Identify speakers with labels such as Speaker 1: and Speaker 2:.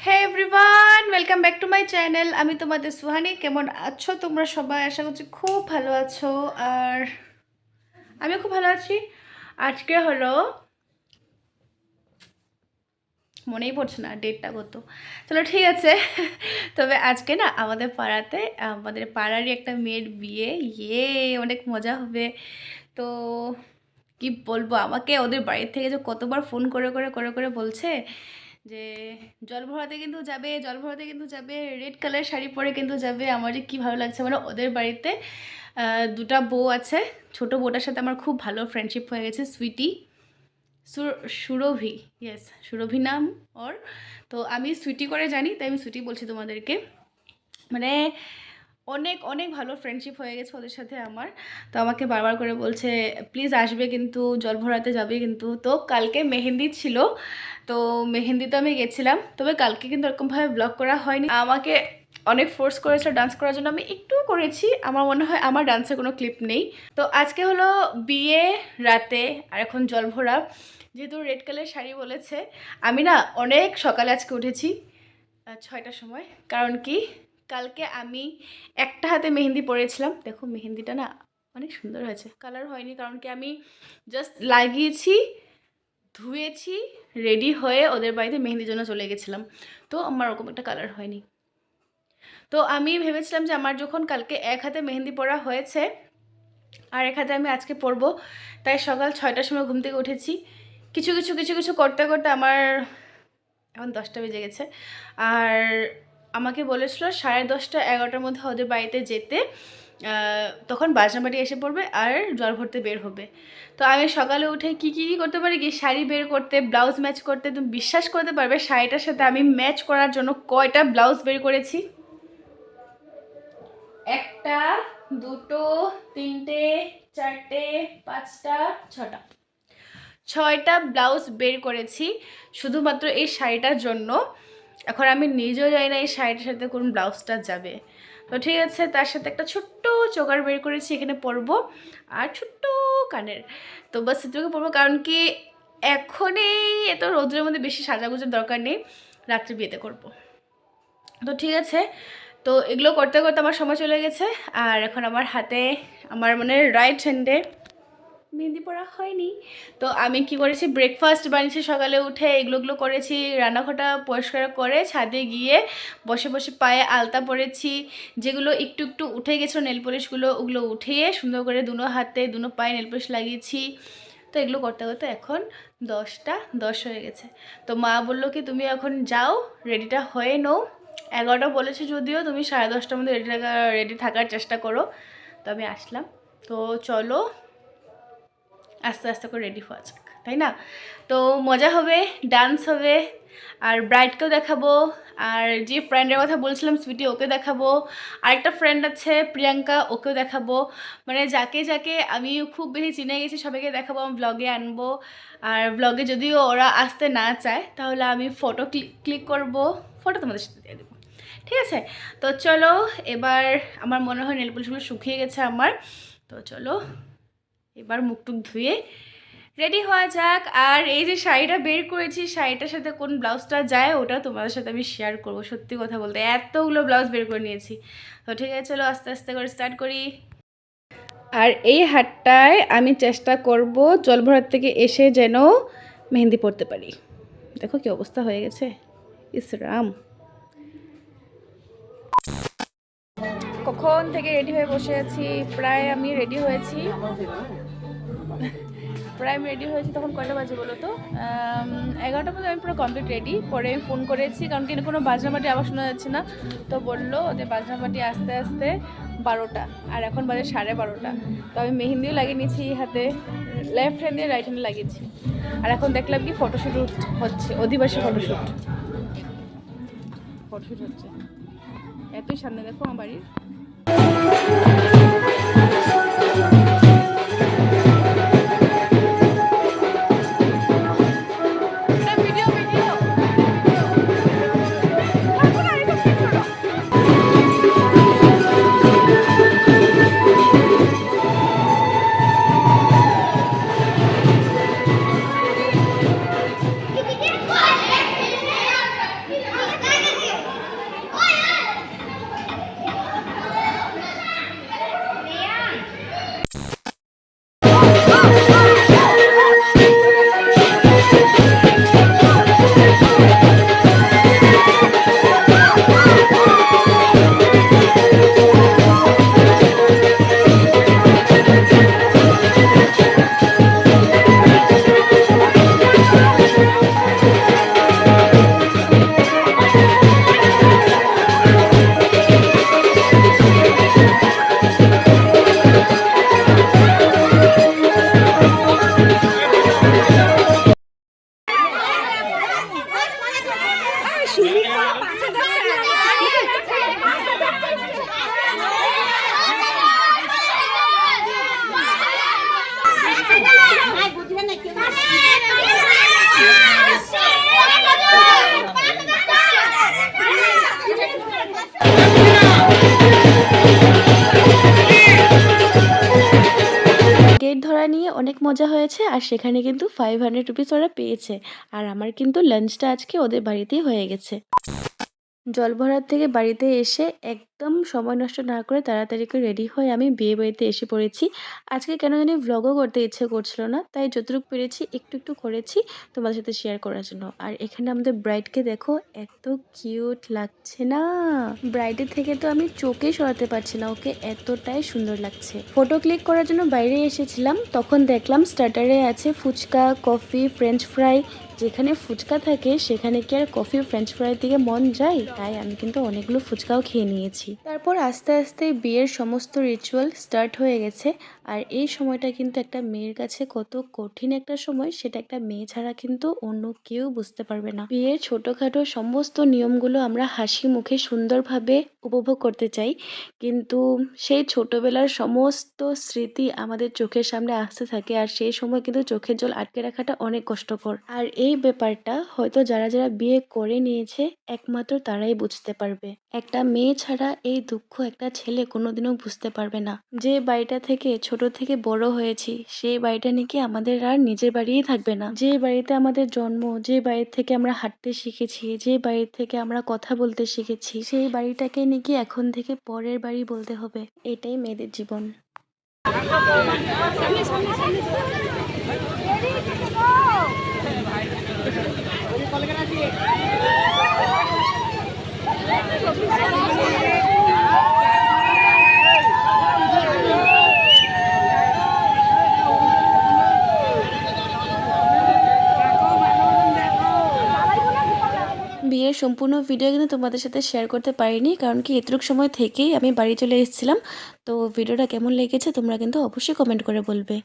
Speaker 1: Hey everyone, welcome back to my channel. আমি তোমাদের সুহানি। কেমন আছো তোমরা সবাই? আশা করছি খুব ভালো আছো। আর আমিও খুব ভালো আছি। আজকে হলো, মনেই পড়ছে না ডেটটা কত। চলো ঠিক আছে। তবে আজকে না আমাদের পাড়ারই একটা মেয়ের বিয়ে। অনেক মজা হবে। তো কি বলবো, আমাকে ওদের বাড়ির থেকে যে কতবার ফোন করে বলছে যে জল ভরাতে কিন্তু যাবে, রেড কালার শাড়ি পরে কিন্তু যাবে। আমার যে কী ভালো লাগছে, মানে ওদের বাড়িতে দুটা বউ আছে। ছোট বউটার সাথে আমার খুব ভালো ফ্রেন্ডশিপ হয়ে গেছে, সুইটি, সুরভি, ইয়েস সুরভি নাম ওর। তো আমি সুইটি করে জানি, তাই আমি সুইটি বলছি তোমাদেরকে। মানে অনেক অনেক ভালো ফ্রেন্ডশিপ হয়ে গেছে ওদের সাথে আমার। তো আমাকে বারবার করে বলছে প্লিজ আসবে, কিন্তু জল ভরাতে যাবে কিন্তু। তো কালকে মেহেন্দি ছিল, তো মেহেন্দিতে আমি গেছিলাম। তবে কালকে কিন্তু এরকমভাবে ব্লগ করা হয়নি। আমাকে অনেক ফোর্স করেছিল ডান্স করার জন্য, আমি একটু করেছি। আমার মনে হয় আমার ডান্সের কোনো ক্লিপ নেই। তো আজকে হলো বিয়ে রাতে, আর এখন জল ভরা। যেহেতু রেড কালার শাড়ি বলেছে, আমি না অনেক সকালে আজকে উঠেছি 6টার সময়। কারণ কি, কালকে আমি একটা হাতে মেহেন্দি পরেছিলাম। দেখো মেহেন্দিটা না অনেক সুন্দর হয়েছে, কালার হয়নি। কারণ কি, আমি জাস্ট লাগিয়েছি, ধুয়েছি, রেডি হয়ে ওদের বাড়িতে মেহেন্দির জন্য চলে গেছিলাম। তো আমার ওরকম একটা কালার হয়নি। তো আমি ভেবেছিলাম যে আমার যখন কালকে এক হাতে মেহেন্দি পরা হয়েছে, আর এক হাতে আমি আজকে পরবো, তাই সকাল 6টার সময় ঘুম থেকে উঠেছি। কিছু কিছু কিছু কিছু করতে করতে আমার এখন 10টা বেজে গেছে। আর আমাকে বলেছিল 10:30 11টার মধ্যে ওদের বাড়িতে যেতে। তখন বাজনাবাড়ি এসে পড়বে আর জল ভরতে বের হবে। তো আমি সকালে উঠে কী কী করতে পারি, কি শাড়ি বের করতে, ব্লাউজ ম্যাচ করতে। তুমি বিশ্বাস করতে পারবে শাড়িটার সাথে আমি ম্যাচ করার জন্য কয়টা ব্লাউজ বের করেছি? একটা, দুটো, তিনটে, চারটে, পাঁচটা, 6টা ব্লাউজ বের করেছি শুধুমাত্র এই শাড়িটার জন্য। এখন আমি নিজেও জানি না এই শাড়িটার সাথে কোন ব্লাউজটা যাবে। তো ঠিক আছে, তার সাথে একটা ছোট্ট চোকার বের করেছি, এখানে পরবো। আর ছোট্ট কানের। তো বাস এটুকু পরবো, কারণ কি এখনই এত রোদ্রের মধ্যে বেশি সাজাগুজের দরকার নেই, রাত্রে বিয়েতে করব। তো ঠিক আছে, তো এগুলো করতে করতে আমার সময় চলে গেছে। আর এখন আমার হাতে, আমার মানে রাইট হ্যান্ডে মেহেন্দি পরা হয়নি। তো আমি কি করেছি, ব্রেকফাস্ট বানিয়েছি সকালে উঠে, এগুলোগুলো করেছি। রান্নাঘরটা পরিষ্কার করে ছাদে গিয়ে বসে বসে পায়ে আলতা পরেছি। যেগুলো একটু একটু উঠে গেছিলো নেল পলিশগুলো, ওগুলো উঠিয়ে সুন্দর করে দুনো হাতে দুনো পায়ে নেল পলিশ লাগিয়েছি। তো এগুলো করতে করতে এখন 10টা 10 হয়ে গেছে। তো মা বললো কি তুমি এখন যাও, রেডিটা হয়ে নাও। 11টা বলেছে, যদিও তুমি 10:30টার মধ্যে রেডি থাকার চেষ্টা করো। তো আমি আসলাম। তো চলো আস্তে আস্তে করে রেডি হওয়া যাক, তাই না? তো মজা হবে, ডান্স হবে, আর ব্রাইডকেও দেখাবো। আর যে ফ্রেন্ডের কথা বলছিলাম সুইটি, ওকে দেখাবো। আরেকটা ফ্রেন্ড আছে প্রিয়াঙ্কা, ওকেও দেখাবো। মানে যাকে যাকে আমি খুব বেশি চিনে গেছি সবাইকে দেখাবো, আমি ব্লগে আনবো। আর ব্লগে যদিও ওরা আসতে না চায়, তাহলে আমি ফটো ক্লিক করবো, ফটো তোমাদের সাথে দিয়ে দেবো। ঠিক আছে, তো চলো। এবার আমার মনে হয় নেল পলিশগুলো শুকিয়ে গেছে আমার। তো চলো এবার মুখ টুক ধুয়ে রেডি হওয়া যাক। আর এই যে শাড়িটা বের করেছি, শাড়িটার সাথে কোন ব্লাউজটা যায় ওটা তোমাদের সাথে আমি শেয়ার করবো। সত্যি কথা বলতে এতগুলো ব্লাউজ বের করে নিয়েছি। তো ঠিক আছে, চলো আস্তে আস্তে করে স্টার্ট করি। আর এই হাটটায় আমি চেষ্টা করব জল ভরার থেকে এসে যেন মেহেন্দি পরতে পারি। দেখো কি অবস্থা হয়ে গেছে, ইস রাম। কখন থেকে রেডি হয়ে বসে আছি, প্রায় আমি রেডি হয়েছি তখন কয়টা বাজে বলো তো? 11টার মধ্যে আমি পুরো কমপ্লিট রেডি। পরে আমি ফোন করেছি, কারণ কি কোনো বাজনাবাটি আবার শোনা যাচ্ছে না। তো বললো ওদের বাজনাবাটি আস্তে আস্তে 12টা, আর এখন বাজে 12:30। তো আমি মেহেন্দিও লাগিয়ে নিয়েছি হাতে, লেফট হ্যান্ড দিয়ে রাইট হ্যান্ডে লাগিয়েছি। আর এখন দেখলাম কি ফটোশ্যুট হচ্ছে, অধিবাসী ফটোশ্যুট হচ্ছে। এতই সামনে দেখো আমার বাড়ির। গেট ধরা নিয়ে অনেক মজা হয়েছে আর সেখানে কিন্তু 500 রুপিস ওরা পেয়েছে। আর আমার কিন্তু লাঞ্চটা আজকে ওদের বাড়িতেই হয়ে গেছে। জল ভরার থেকে বাড়িতে এসে একদম সময় নষ্ট না করে তাড়াতাড়ি করে রেডি হয়ে আমি বিয়ে বাড়িতে এসে পড়েছি। আজকে কেন জানি ভ্লগও করতে ইচ্ছে করছিল না, তাই যতটুকু পেরেছি একটু একটু করেছি তোমাদের সাথে শেয়ার করার জন্য। আর এখানে আমাদের ব্রাইডকে দেখো, এত কিউট লাগছে না, ব্রাইডের থেকে তো আমি চোখে সরাতে পারছি না, ওকে এতটাই সুন্দর লাগছে। ফটো ক্লিক করার জন্য বাইরে এসেছিলাম, তখন দেখলাম স্টার্টারে আছে ফুচকা, কফি, ফ্রেঞ্চ ফ্রাই। যেখানে ফুচকা থাকে সেখানে কি আর কফি ফ্রেঞ্চ ফ্রাইয়ের দিকে মন যায়? তাই আমি কিন্তু অনেকগুলো ফুচকাও খেয়ে নিয়েছি। তারপর আস্তে আস্তে বিয়ের সমস্ত রিচুয়াল স্টার্ট হয়ে গেছে। আর এই সময়টা কিন্তু একটা মেয়ের কাছে কত কঠিন একটা সময়, সেটা একটা মেয়ে ছাড়া কিন্তু অন্য কেউ বুঝতে পারবে না। বিয়ের ছোটখাটো সমস্ত নিয়মগুলো আমরা হাসি মুখে সুন্দরভাবে উপভোগ করতে চাই, কিন্তু সেই ছোটবেলার সমস্ত স্মৃতি আমাদের চোখের সামনে আসতে থাকে, আর সেই সময় কিন্তু চোখের জল আটকে রাখাটা অনেক কষ্টকর। আর এই ব্যাপারটা হয়তো যারা যারা বিয়ে করে নিয়েছে একমাত্র তারাই বুঝতে পারবে। একটা মেয়ে ছাড়া এই দুঃখ একটা ছেলে কোনোদিনও বুঝতে পারবে না। যে বাড়িটা থেকে ছোট থেকে বড় হয়েছি সেই বাড়িটা নাকি আমাদের আর নিজের বাড়িই থাকবে না। যে বাড়িতে আমাদের জন্ম, যে বাড়ি থেকে আমরা হাঁটতে শিখেছি, যে বাড়ি থেকে আমরা কথা বলতে শিখেছি, সেই বাড়িটাকে নাকি এখন থেকে পরের বাড়ি বলতে হবে। এটাই মেয়েদের জীবন। বিয়ের সম্পূর্ণ ভিডিও কিন্তু তোমাদের সাথে শেয়ার করতে পারিনি, কারণ কি এতটুকু সময় থেকেই আমি বাড়ি চলে এসেছিলাম। তো ভিডিওটা কেমন লেগেছে তোমরা কিন্তু অবশ্যই কমেন্ট করে বলবে।